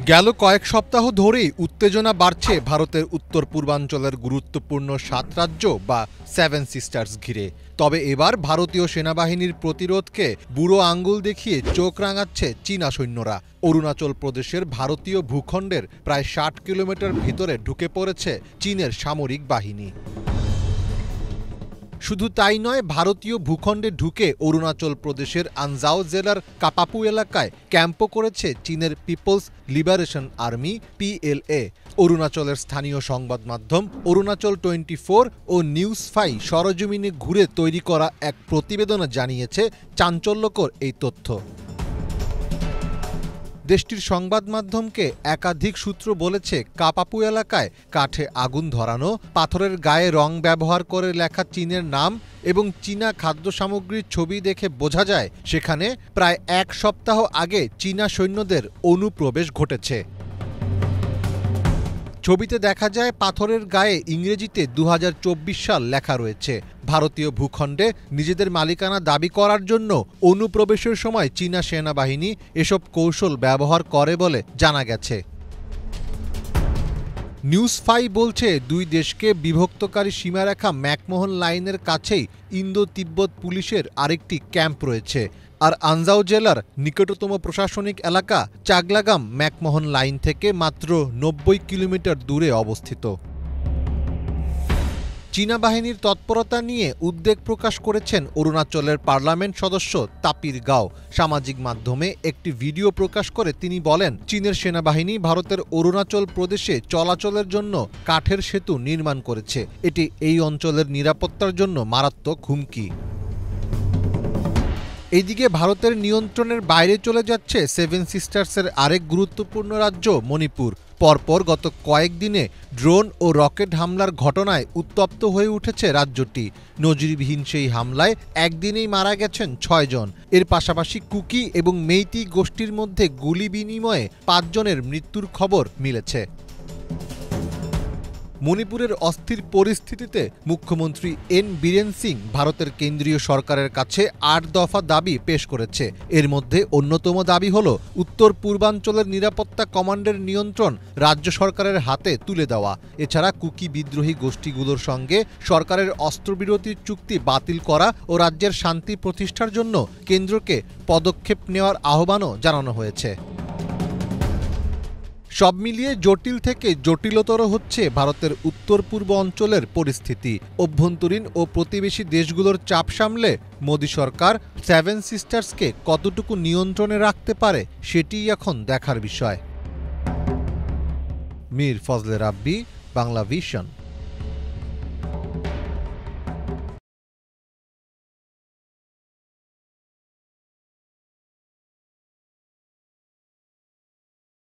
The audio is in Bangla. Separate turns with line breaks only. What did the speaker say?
গেল কয়েক সপ্তাহ ধরেই উত্তেজনা বাড়ছে ভারতের উত্তর পূর্বাঞ্চলের গুরুত্বপূর্ণ ৭ রাজ্য বা 7 সিস্টার্স ঘিরে। তবে এবার ভারতীয় সেনাবাহিনীর প্রতিরোধকে বুড়ো আঙ্গুল দেখিয়ে চোখ রাঙাচ্ছে চীনা সৈন্যরা। অরুণাচল প্রদেশের ভারতীয় ভূখণ্ডের প্রায় ৬০ কিলোমিটার ভিতরে ঢুকে পড়েছে চীনের সামরিক বাহিনী। শুধু তাই নয়, ভারতীয় ভূখণ্ডে ঢুকে অরুণাচল প্রদেশের আনজাও জেলার কাপাপু এলাকায় ক্যাম্পও করেছে চীনের পিপলস লিবারেশন আর্মি PLA। অরুণাচলের স্থানীয় সংবাদ মাধ্যম অরুণাচল 24 ও নিউজ 5 সরজমিনে ঘুরে তৈরি করা এক প্রতিবেদনে জানিয়েছে চাঞ্চল্যকর এই তথ্য। দেশটির সংবাদ মাধ্যমকে একাধিক সূত্র বলেছে, কাপাপু এলাকায় কাঠে আগুন ধরানো, পাথরের গায়ে রং ব্যবহার করে লেখা চীনের নাম এবং চীনা খাদ্য সামগ্রীর ছবি দেখে বোঝা যায় সেখানে প্রায় এক সপ্তাহ আগে চীনা সৈন্যদের অনুপ্রবেশ ঘটেছে। ছবিতে দেখা যায় পাথরের গায়ে ইংরেজিতে ২০২৪ সাল লেখা রয়েছে। ভারতীয় ভূখণ্ডে নিজেদের মালিকানা দাবি করার জন্য অনুপ্রবেশের সময় চীনা সেনাবাহিনী এসব কৌশল ব্যবহার করে বলে জানা গেছে। নিউজ 5 বলছে, দুই দেশকে বিভক্তকারী সীমারেখা ম্যাকমোহন লাইনের কাছেই ইন্দো তিব্বত পুলিশের আরেকটি ক্যাম্প রয়েছে। আর আনজাও জেলার নিকটতম প্রশাসনিক এলাকা চাগলাগাম ম্যাকমোহন লাইন থেকে মাত্র ৯০ কিলোমিটার দূরে অবস্থিত। চীনা বাহিনীর তৎপরতা নিয়ে উদ্বেগ প্রকাশ করেছেন অরুণাচলের পার্লামেন্ট সদস্য তাপির গাও। সামাজিক মাধ্যমে একটি ভিডিও প্রকাশ করে তিনি বলেন, চীনের সেনাবাহিনী ভারতের অরুণাচল প্রদেশে চলাচলের জন্য কাঠের সেতু নির্মাণ করেছে। এটি এই অঞ্চলের নিরাপত্তার জন্য মারাত্মক হুমকি। এইদিকে ভারতের নিয়ন্ত্রণের বাইরে চলে যাচ্ছে 7 সিস্টার্সের আরেক গুরুত্বপূর্ণ রাজ্য মণিপুর। পরপর গত কয়েকদিনে ড্রোন ও রকেট হামলার ঘটনায় উত্তপ্ত হয়ে উঠেছে রাজ্যটি। নজিরবিহীন সেই হামলায় একদিনেই মারা গেছেন ৬ জন। এর পাশাপাশি কুকি এবং মেইতি গোষ্ঠীর মধ্যে গুলি বিনিময়ে ৫ জনের মৃত্যুর খবর মিলেছে। মণিপুরের অস্থির পরিস্থিতিতে মুখ্যমন্ত্রী এন বীরেন সিং ভারতের কেন্দ্রীয় সরকারের কাছে ৮ দফা দাবি পেশ করেছে। এর মধ্যে অন্যতম দাবি হল উত্তর পূর্বাঞ্চলের নিরাপত্তা কমান্ডের নিয়ন্ত্রণ রাজ্য সরকারের হাতে তুলে দেওয়া। এছাড়া কুকি বিদ্রোহী গোষ্ঠীগুলোর সঙ্গে সরকারের অস্ত্রবিরতির চুক্তি বাতিল করা ও রাজ্যের শান্তি প্রতিষ্ঠার জন্য কেন্দ্রকে পদক্ষেপ নেওয়ার আহ্বানও জানানো হয়েছে। সব মিলিয়ে জটিল থেকে জটিলতর হচ্ছে ভারতের উত্তর পূর্ব অঞ্চলের পরিস্থিতি। অভ্যন্তরীণ ও প্রতিবেশী দেশগুলোর চাপ সামলে মোদি সরকার 7 সিস্টার্সকে কতটুকু নিয়ন্ত্রণে রাখতে পারে সেটিই এখন দেখার বিষয়। মীর ফজলে রাব্বি, বাংলা ভিশন।